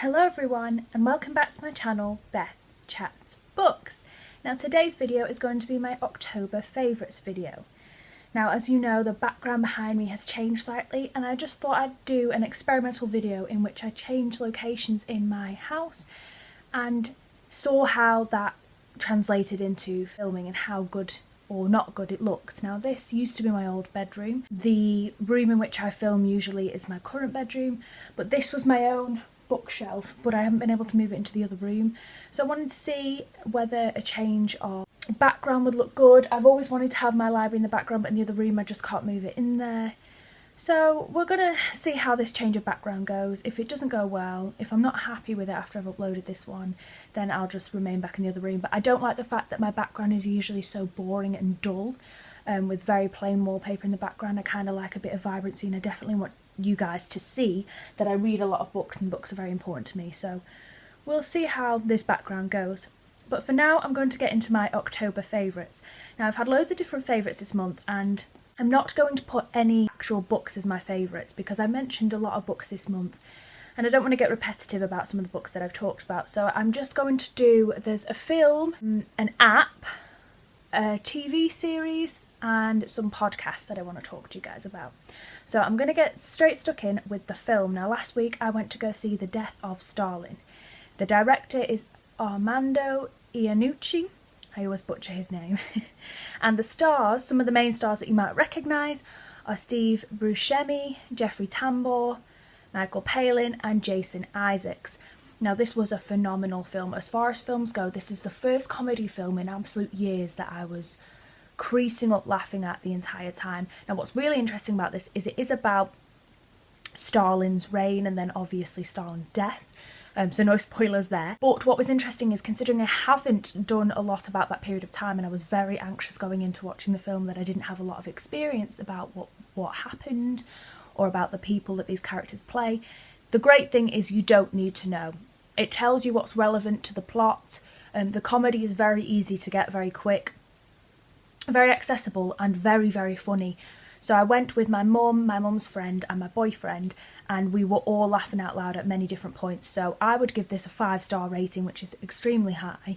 Hello everyone and welcome back to my channel, Beth Chats Books. Now today's video is going to be my October favourites video. Now as you know, the background behind me has changed slightly and I just thought I'd do an experimental video in which I change locations in my house and saw how that translated into filming and how good or not good it looks. Now this used to be my old bedroom. The room in which I film usually is my current bedroom, but this was my own bookshelf, but I haven't been able to move it into the other room. So I wanted to see whether a change of background would look good. I've always wanted to have my library in the background, but in the other room I just can't move it in there. So we're gonna see how this change of background goes. If it doesn't go well, if I'm not happy with it after I've uploaded this one, then I'll just remain back in the other room. But I don't like the fact that my background is usually so boring and dull, with very plain wallpaper in the background. I kind of like a bit of vibrancy, and I definitely want you guys to see that I read a lot of books and books are very important to me. So we'll see how this background goes. But for now, I'm going to get into my October favourites. Now I've had loads of different favourites this month, and I'm not going to put any actual books as my favourites because I mentioned a lot of books this month and I don't want to get repetitive about some of the books that I've talked about. So I'm just going to do, there's a film, an app, a TV series and some podcasts that I want to talk to you guys about. So I'm going to get straight stuck in with the film. Now last week I went to go see The Death of Stalin. The director is Armando Iannucci. I always butcher his name. And the stars, some of the main stars that you might recognise, are Steve Buscemi, Jeffrey Tambor, Michael Palin and Jason Isaacs. Now this was a phenomenal film. As far as films go, this is the first comedy film in absolute years that I was creasing up laughing at the entire time. Now what's really interesting about this is it is about Stalin's reign and then obviously Stalin's death. So no spoilers there. But what was interesting is, considering I haven't done a lot about that period of time and I was very anxious going into watching the film that I didn't have a lot of experience about what happened or about the people that these characters play, the great thing is you don't need to know. It tells you what's relevant to the plot. The comedy is very easy to get, very quick, very accessible and very, very funny. So I went with my mum, my mum's friend and my boyfriend, and we were all laughing out loud at many different points. So I would give this a 5-star rating, which is extremely high,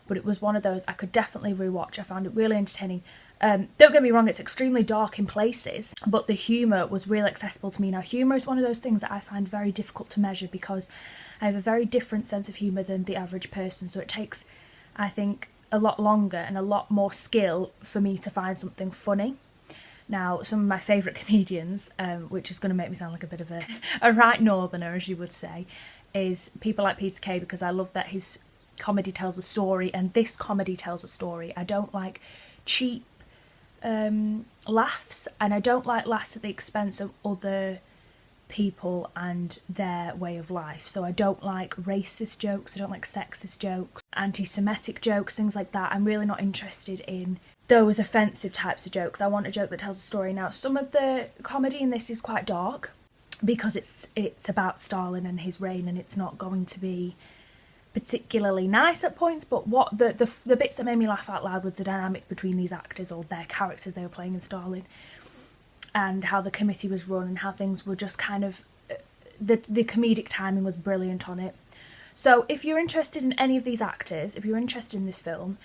but it was one of those I could definitely rewatch. I found it really entertaining. Don't get me wrong, it's extremely dark in places, but the humour was really accessible to me. Now humour is one of those things that I find very difficult to measure because I have a very different sense of humour than the average person, so it takes, I think, a lot longer and a lot more skill for me to find something funny. Now, some of my favourite comedians, which is going to make me sound like a bit of a right northerner, as you would say, is people like Peter Kay, because I love that his comedy tells a story, and this comedy tells a story. I don't like cheap laughs, and I don't like laughs at the expense of other people and their way of life. So I don't like racist jokes, I don't like sexist jokes, anti-Semitic jokes, things like that. I'm really not interested in those offensive types of jokes. I want a joke that tells a story. Now some of the comedy in this is quite dark because it's about Stalin and his reign, and it's not going to be particularly nice at points, but what the bits that made me laugh out loud was the dynamic between these actors, or their characters they were playing in Stalin, and how the committee was run and how things were just kind of, the comedic timing was brilliant on it. So if you're interested in any of these actors, if you're interested in this film,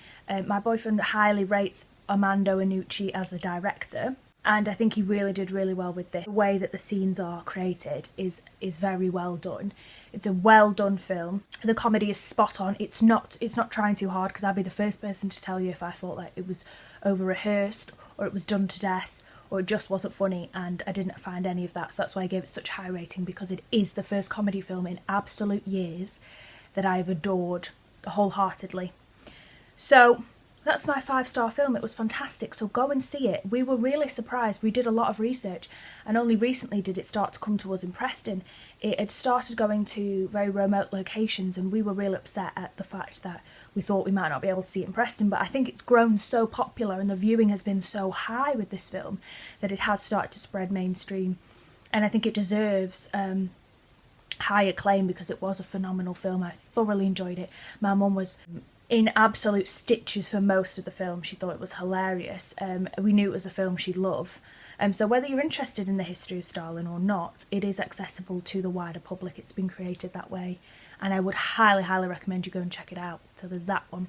my boyfriend highly rates Armando Iannucci as a director, and I think he really did really well with this. The way that the scenes are created is very well done. It's a well done film. The comedy is spot on. It's not trying too hard, because I'd be the first person to tell you if I thought like it was over rehearsed or it was done to death or it just wasn't funny, and I didn't find any of that. So that's why I gave it such a high rating, because it is the first comedy film in absolute years that I've adored wholeheartedly. So that's my 5-star film. It was fantastic, so go and see it. We were really surprised. We did a lot of research and only recently did it start to come to us in Preston. It had started going to very remote locations, and we were real upset at the fact that we thought we might not be able to see it in Preston, but I think it's grown so popular and the viewing has been so high with this film that it has started to spread mainstream, and I think it deserves high acclaim because it was a phenomenal film. I thoroughly enjoyed it. My mum was in absolute stitches for most of the film. She thought it was hilarious. We knew it was a film she'd love, So whether you're interested in the history of Stalin or not, it is accessible to the wider public. It's been created that way, and I would highly, highly recommend you go and check it out. So there's that one.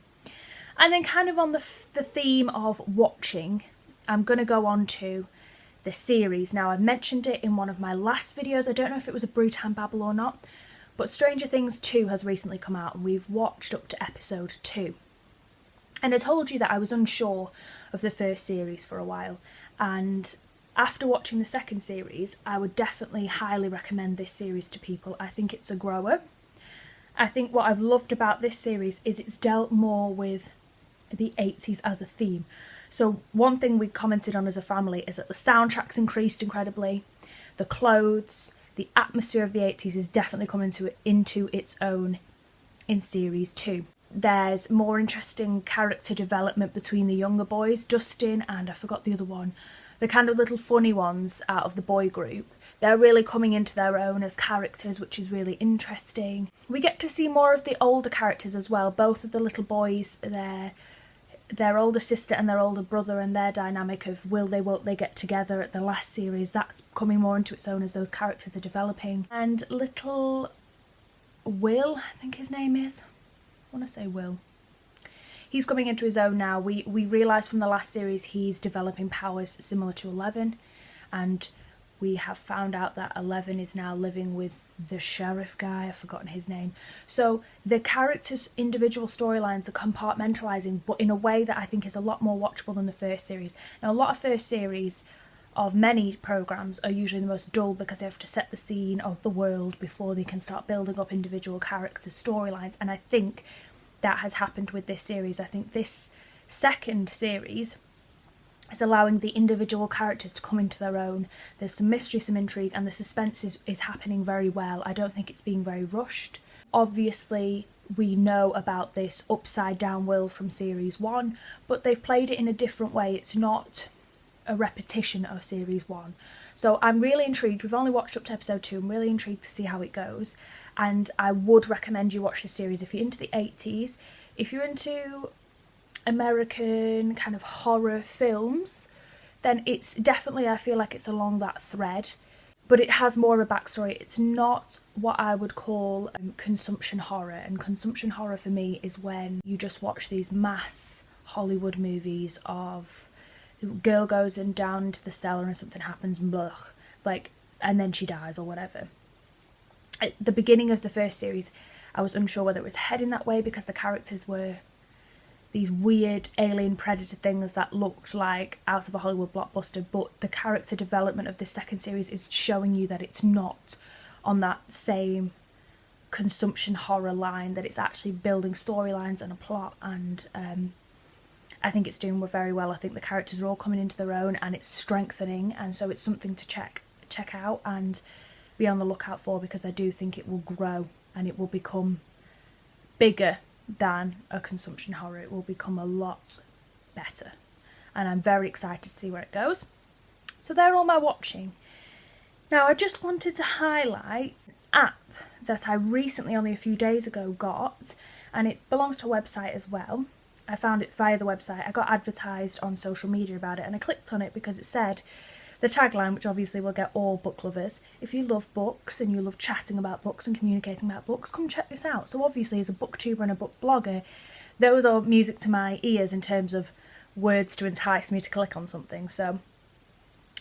And then kind of on the theme of watching, I'm going to go on to the series. Now, I mentioned it in one of my last videos. I don't know if it was a Brew-Time Babble or not, but Stranger Things 2 has recently come out, and we've watched up to episode 2. And I told you that I was unsure of the first series for a while, and after watching the second series, I would definitely highly recommend this series to people. I think it's a grower. I think what I've loved about this series is it's dealt more with the 80s as a theme. So one thing we commented on as a family is that the soundtrack's increased incredibly, the clothes, the atmosphere of the 80s is definitely coming into its own in series 2. There's more interesting character development between the younger boys, Dustin and I forgot the other one, the kind of little funny ones out of the boy group. They're really coming into their own as characters, which is really interesting. We get to see more of the older characters as well, both of the little boys, their older sister and their older brother, and their dynamic of will they, won't they get together at the last series. That's coming more into its own as those characters are developing. And little Will, I think his name is. I want to say Will. He's coming into his own now. We realise from the last series he's developing powers similar to 11, and we have found out that 11 is now living with the sheriff guy, I've forgotten his name. So the characters' individual storylines are compartmentalising, but in a way that I think is a lot more watchable than the first series. Now, a lot of first series of many programmes are usually the most dull because they have to set the scene of the world before they can start building up individual characters' storylines, and I think that has happened with this series. I think this second series is allowing the individual characters to come into their own. There's some mystery, some intrigue, and the suspense is happening very well. I don't think it's being very rushed. Obviously, we know about this upside down world from series 1, but they've played it in a different way. It's not a repetition of series 1. So I'm really intrigued. We've only watched up to episode 2. I'm really intrigued to see how it goes. And I would recommend you watch the series if you're into the 80s. If you're into American kind of horror films, then it's definitely, I feel like it's along that thread, but it has more of a backstory. It's not what I would call consumption horror, and consumption horror for me is when you just watch these mass Hollywood movies of girl goes in down into the cellar and something happens and blah, like, and then she dies or whatever. At the beginning of the first series, I was unsure whether it was heading that way because the characters were these weird alien predator things that looked like out of a Hollywood blockbuster, but the character development of the second series is showing you that it's not on that same consumption horror line, that it's actually building storylines and a plot, and I think it's doing very well. I think the characters are all coming into their own and it's strengthening, and so it's something to check out and be on the lookout for, because I do think it will grow and it will become bigger than a consumption horror. It will become a lot better, and I'm very excited to see where it goes. So they're all my watching. Now I just wanted to highlight an app that I recently, only a few days ago, got, and it belongs to a website as well. I found it via the website. I got advertised on social media about it and I clicked on it because it said the tagline, which obviously will get all book lovers: if you love books and you love chatting about books and communicating about books, come check this out. So obviously, as a booktuber and a book blogger, those are music to my ears in terms of words to entice me to click on something. So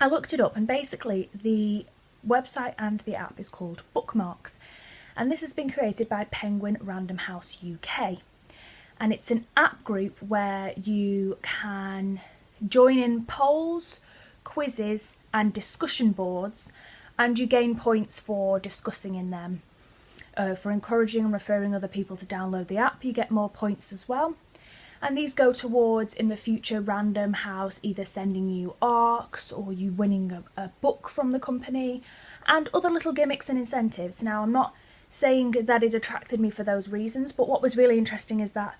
I looked it up, and basically the website and the app is called Bookmarks, and this has been created by Penguin Random House UK, and it's an app group where you can join in polls, quizzes and discussion boards, and you gain points for discussing in them. For encouraging and referring other people to download the app, you get more points as well, and these go towards, in the future, Random House either sending you ARCs or you winning a book from the company, and other little gimmicks and incentives. Now, I'm not saying that it attracted me for those reasons, but what was really interesting is that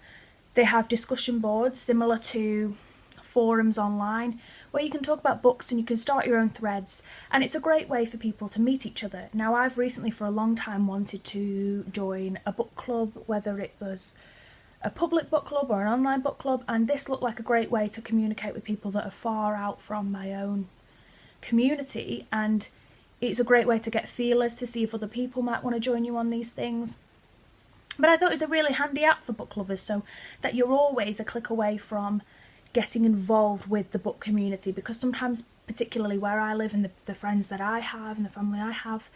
they have discussion boards similar to forums online where you can talk about books and you can start your own threads, and it's a great way for people to meet each other. Now, I've recently for a long time wanted to join a book club, whether it was a public book club or an online book club, and this looked like a great way to communicate with people that are far out from my own community, and it's a great way to get feelers to see if other people might want to join you on these things. But I thought it was a really handy app for book lovers, so that you're always a click away from getting involved with the book community, because sometimes, particularly where I live and the friends that I have and the family I have,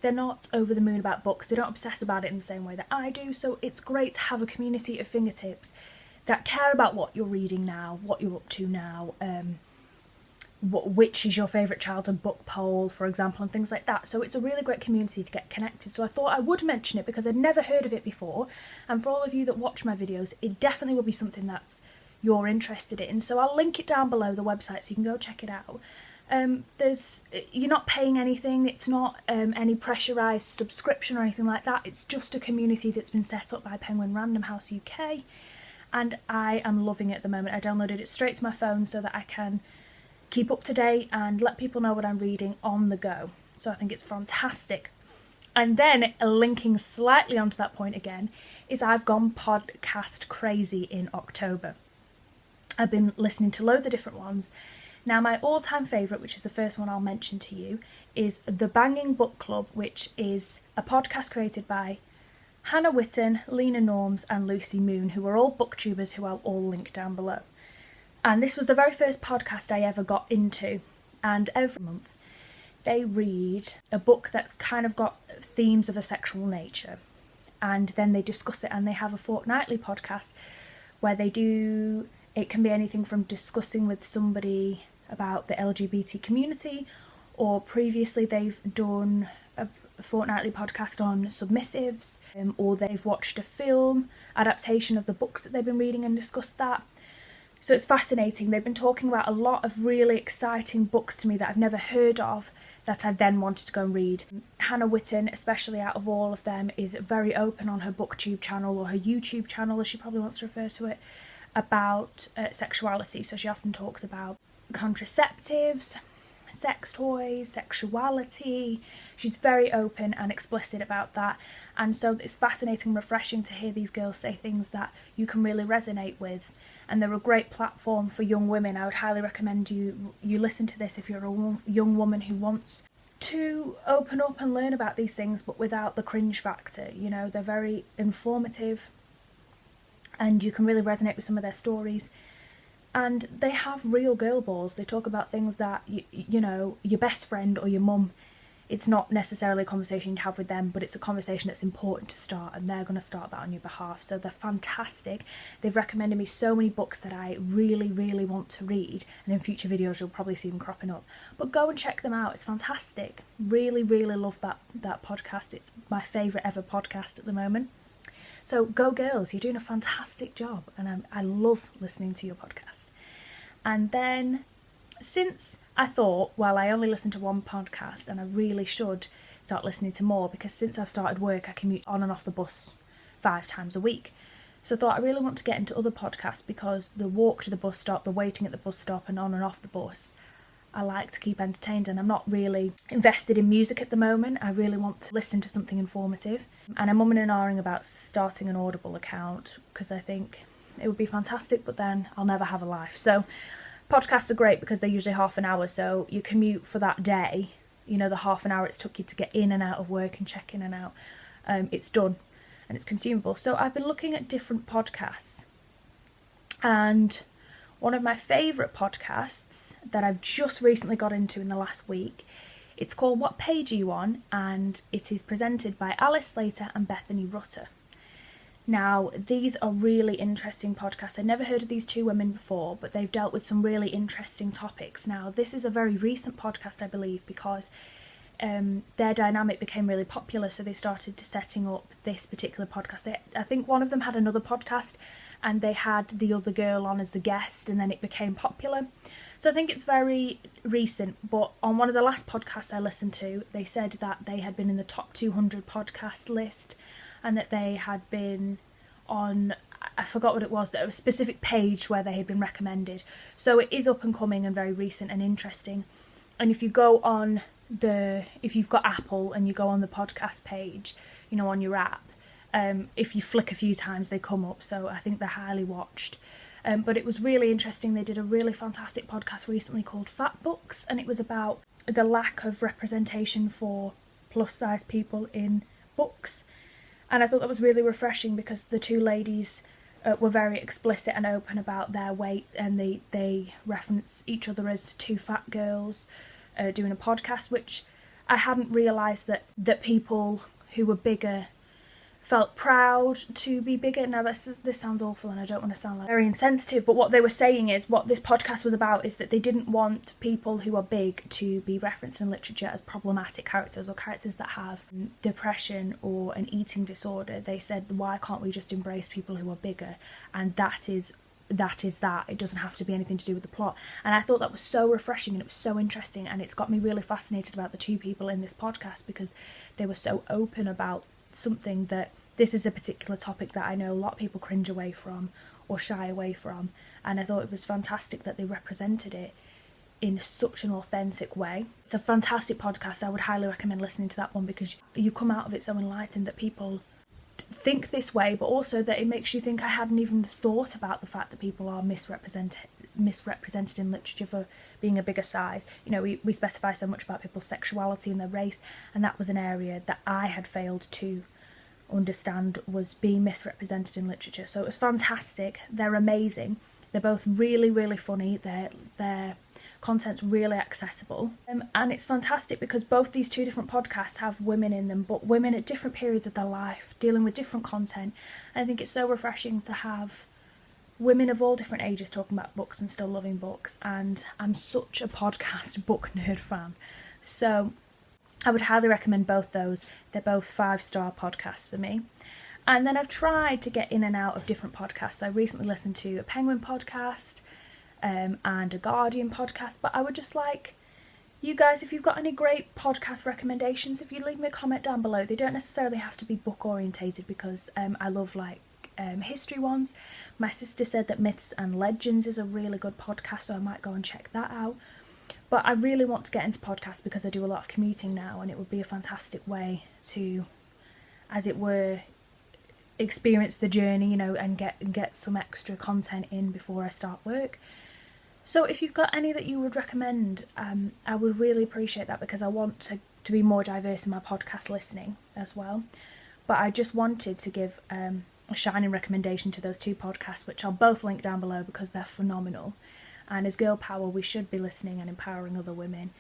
they're not over the moon about books. They don't obsess about it in the same way that I do. So it's great to have a community at fingertips that care about what you're reading now, what you're up to now, which is your favourite childhood book poll, for example, and things like that. So it's a really great community to get connected. So I thought I would mention it because I'd never heard of it before. And for all of you that watch my videos, it definitely will be something that's you're interested in. So I'll link it down below, the website, so you can go check it out. You're not paying anything, it's not any pressurised subscription or anything like that. It's just a community that's been set up by Penguin Random House UK, and I am loving it at the moment. I downloaded it straight to my phone so that I can keep up to date and let people know what I'm reading on the go. So I think it's fantastic. And then linking slightly onto that point again is I've gone podcast crazy in October. I've been listening to loads of different ones. Now, my all-time favourite, which is the first one I'll mention to you, is The Banging Book Club, which is a podcast created by Hannah Witten, Lena Norms and Lucy Moon, who are all booktubers who I'll all link down below. And this was the very first podcast I ever got into, and every month they read a book that's kind of got themes of a sexual nature, and then they discuss it, and they have a fortnightly podcast where they do, it can be anything from discussing with somebody about the LGBT community, or previously they've done a fortnightly podcast on submissives, or they've watched a film adaptation of the books that they've been reading and discussed that. So it's fascinating. They've been talking about a lot of really exciting books to me that I've never heard of, that I've then wanted to go and read. Hannah Witten, especially out of all of them, is very open on her BookTube channel, or her YouTube channel as she probably wants to refer to it, about sexuality. So she often talks about contraceptives, sex toys, sexuality. She's very open and explicit about that, and so it's fascinating and refreshing to hear these girls say things that you can really resonate with, and they're a great platform for young women. I would highly recommend you listen to this if you're a young woman who wants to open up and learn about these things, but without the cringe factor. You know, they're very informative and you can really resonate with some of their stories. And they have real girl balls. They talk about things that, you know, your best friend or your mum, it's not necessarily a conversation you have with them, but it's a conversation that's important to start, and they're going to start that on your behalf. So they're fantastic. They've recommended me so many books that I really, really want to read, and in future videos you'll probably see them cropping up. But go and check them out. It's fantastic. Really, really love that podcast. It's my favourite ever podcast at the moment. So go girls, you're doing a fantastic job, and I love listening to your podcast. And then, since I thought, well, I only listen to one podcast and I really should start listening to more, because since I've started work I commute on and off the bus 5 times a week. So I thought I really want to get into other podcasts, because the walk to the bus stop, the waiting at the bus stop and on and off the bus, I like to keep entertained, and I'm not really invested in music at the moment. I really want to listen to something informative, and I'm umming and ahhing about starting an Audible account, because I think it would be fantastic, but then I'll never have a life. So podcasts are great because they're usually half an hour, so you commute for that day, you know, the half an hour it took you to get in and out of work and check in and out, it's done and it's consumable. So I've been looking at different podcasts, and one of my favourite podcasts that I've just recently got into in the last week, it's called What Page Are You On? And it is presented by Alice Slater and Bethany Rutter. Now, these are really interesting podcasts. I'd never heard of these two women before, but they've dealt with some really interesting topics. Now, this is a very recent podcast, I believe, because their dynamic became really popular, so they started setting up this particular podcast. I think one of them had another podcast, and they had the other girl on as the guest, and then it became popular. So I think it's very recent, but on one of the last podcasts I listened to, they said that they had been in the top 200 podcast list, and that they had been on, I forgot what it was, a specific page where they had been recommended. So it is up and coming and very recent and interesting. And if you go on if you've got Apple and you go on the podcast page, you know, on your app, if you flick a few times they come up, so I think they're highly watched. But it was really interesting. They did a really fantastic podcast recently called Fat Books, and it was about the lack of representation for plus size people in books. And I thought that was really refreshing because the two ladies were very explicit and open about their weight, and they reference each other as two fat girls doing a podcast, which I hadn't realised that people who were bigger felt proud to be bigger. Now this sounds awful and I don't want to sound like very insensitive, but what they were saying is, what this podcast was about is that they didn't want people who are big to be referenced in literature as problematic characters or characters that have depression or an eating disorder. They said, why can't we just embrace people who are bigger? And that is that. It doesn't have to be anything to do with the plot. And I thought that was so refreshing and it was so interesting, and it's got me really fascinated about the two people in this podcast because they were so open about something that this is a particular topic that I know a lot of people cringe away from or shy away from, and I thought it was fantastic that they represented it in such an authentic way. It's a fantastic podcast. I would highly recommend listening to that one because you come out of it so enlightened that people think this way, but also that it makes you think, I hadn't even thought about the fact that people are misrepresented in literature for being a bigger size. You know, we specify so much about people's sexuality and their race, and that was an area that I had failed to understand was being misrepresented in literature. So it was fantastic. They're amazing. They're both really, really funny. Their content's really accessible, and it's fantastic because both these two different podcasts have women in them, but women at different periods of their life dealing with different content. And I think it's so refreshing to have women of all different ages talking about books and still loving books, and I'm such a podcast book nerd fan, so I would highly recommend both those. They're both 5-star podcasts for me. And then I've tried to get in and out of different podcasts. So I recently listened to a Penguin podcast and a Guardian podcast, but I would just like you guys, if you've got any great podcast recommendations, if you leave me a comment down below. They don't necessarily have to be book orientated because I love history ones. My sister said that Myths and Legends is a really good podcast, so I might go and check that out. But I really want to get into podcasts because I do a lot of commuting now, and it would be a fantastic way to, as it were, experience the journey, you know, and get some extra content in before I start work. So if you've got any that you would recommend, I would really appreciate that because I want to be more diverse in my podcast listening as well. But I just wanted to give a shining recommendation to those two podcasts, which I'll both link down below because they're phenomenal. And as girl power, we should be listening and empowering other women.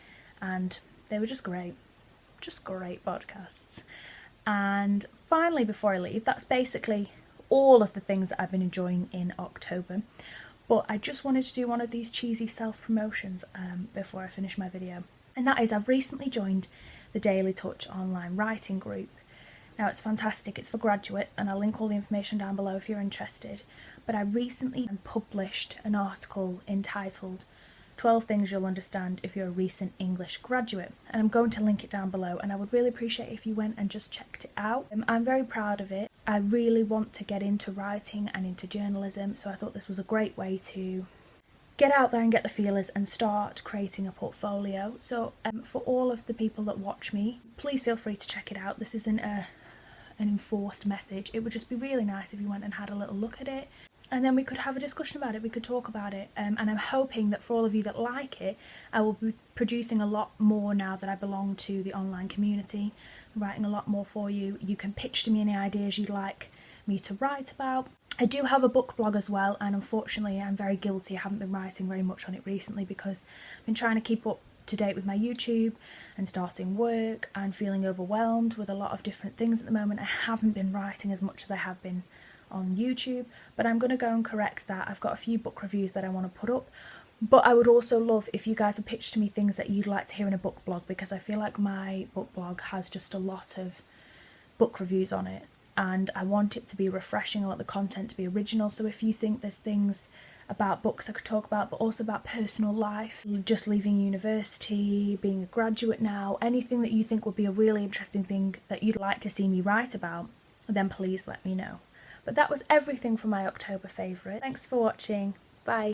And they were just great podcasts. And finally, before I leave, that's basically all of the things that I've been enjoying in October. But I just wanted to do one of these cheesy self-promotions before I finish my video. And that is, I've recently joined the Daily Touch online writing group. Now it's fantastic, it's for graduates, and I'll link all the information down below if you're interested. But I recently published an article entitled 12 Things You'll Understand If You're a Recent English Graduate, and I'm going to link it down below, and I would really appreciate if you went and just checked it out. I'm very proud of it. I really want to get into writing and into journalism, so I thought this was a great way to get out there and get the feelers and start creating a portfolio. So for all of the people that watch me, please feel free to check it out. This isn't an enforced message. It would just be really nice if you went and had a little look at it, and then we could have a discussion about it, we could talk about it, and I'm hoping that for all of you that like it, I will be producing a lot more now that I belong to the online community, writing a lot more for you. You can pitch to me any ideas you'd like me to write about. I do have a book blog as well, and unfortunately I'm very guilty. I haven't been writing very much on it recently because I've been trying to keep up to date with my YouTube and starting work and feeling overwhelmed with a lot of different things at the moment. I haven't been writing as much as I have been on YouTube, but I'm going to go and correct that. I've got a few book reviews that I want to put up, but I would also love if you guys would pitch to me things that you'd like to hear in a book blog, because I feel like my book blog has just a lot of book reviews on it and I want it to be refreshing. I want the content to be original. So if you think there's things about books I could talk about, but also about personal life, just leaving university, being a graduate now, anything that you think would be a really interesting thing that you'd like to see me write about, then please let me know. But that was everything for my October favourite. Thanks for watching. Bye.